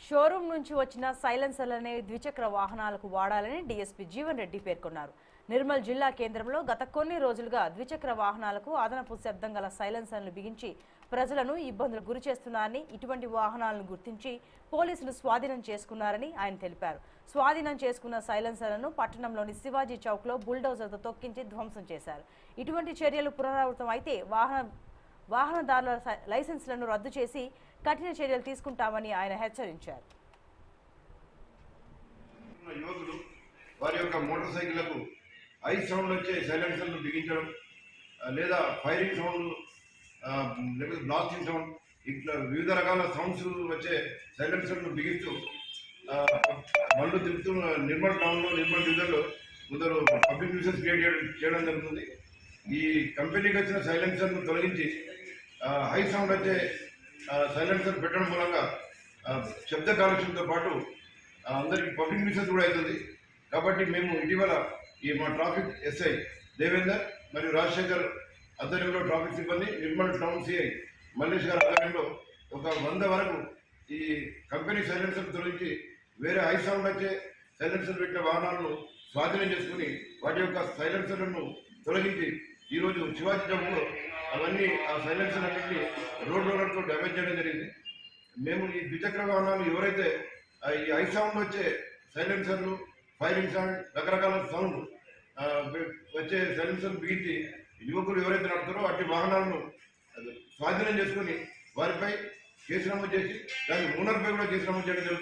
Showroom నుంచి వచ్చిన సైలెన్సర్లనే ద్విచక్ర వాహనాలకు వాడాలని డీఎస్పీ జీవన్ రెడ్డి పేర్కొన్నారు. నిర్మల్ జిల్లా కేంద్రంలో గత కొన్ని రోజులుగా ద్విచక్ర వాహనాలకు అదనపు శబ్దం గల సైలెన్సర్లు బిగించి ప్రజలను ఇబ్బందులకు గురి చేస్తున్నారని, ఇటువంటి వాహనాలను గుర్తించి పోలీసులు స్వాధీనం చేసుకున్నారని ఆయన తెలిపారు. స్వాధీనం చేసుకున్న సైలెన్సర్లను పట్టణంలోని శివాజీ చౌక్లో బుల్డోజర్తో తొక్కించి ధ్వంసం చేశారు. ఇటువంటి చర్యలు పునరావృతం అయితే వాహనదారుల లైసెన్సులను రద్దు చేసి కఠిన చర్యలు తీసుకుంటామని ఆయన హెచ్చరించారు. యువకులు వారి యొక్క మోటార్ సైకిళ్లకు ఐ సౌండ్ వచ్చే సైలెన్సర్లు బిగించడం లేదా ఫైరింగ్ సౌండ్ లేకపోతే బ్లాస్టింగ్ సౌండ్ ఇట్లా వివిధ రకాల సౌండ్స్ వచ్చే సైలెన్సర్లు బిగిస్తూ మళ్ళీ తిరుగుతూ నిర్మల్ టౌన్లో నిర్మల్ డివిజన్లో కొందరు పబ్లిక్ న్యూసెన్స్ క్రియేట్ చేయడం జరుగుతుంది. ఈ కంపెనీకి వచ్చిన సైలెన్సర్ను తొలగించి హై సౌండ్ వచ్చే సైలెన్సర్ పెట్టడం మూలంగా శబ్ద కాలుష్యంతో పాటు అందరికీ పబ్లిక్ న్యూసెన్స్ కూడా అవుతుంది. కాబట్టి మేము ఇటీవల ఈ మా ట్రాఫిక్ ఎస్ఐ దేవేందర్ మరియు రాజశేఖర్ ఆధ్వర్యంలో ట్రాఫిక్ సిబ్బంది, నిర్మల్ టౌన్ సిఐ మల్లేష్ గారి ఆధ్వర్యంలో ఒక 100 వరకు ఈ కంపెనీ సైలెన్సర్ తొలగించి వేరే హై సౌండ్ వచ్చే సైలెన్సర్ పెట్టిన వాహనాలను స్వాధీనం చేసుకుని వాటి యొక్క సైలెన్సర్లను తొలగించి ఈరోజు శివాజీ చౌక్లో అవన్నీ ఆ సైలెన్సర్ అన్నింటినీ రోడ్ రోలర్తో డ్యామేజ్ చేయడం జరిగింది. మేము ఈ ద్విచక్ర వాహనాలు ఎవరైతే ఈ హై సౌండ్ వచ్చే సైలెన్సర్లు, ఫైరింగ్ సౌండ్, రకరకాల సౌండ్ వచ్చే సైలెన్సర్ బిగించి యువకులు ఎవరైతే నడుపుతారో వాటి వాహనాలను స్వాధీనం చేసుకుని వారిపై కేసు నమోదు చేసి దాన్ని ఓనర్పై కూడా కేసు నమోదు చేయడం జరుగుతుంది.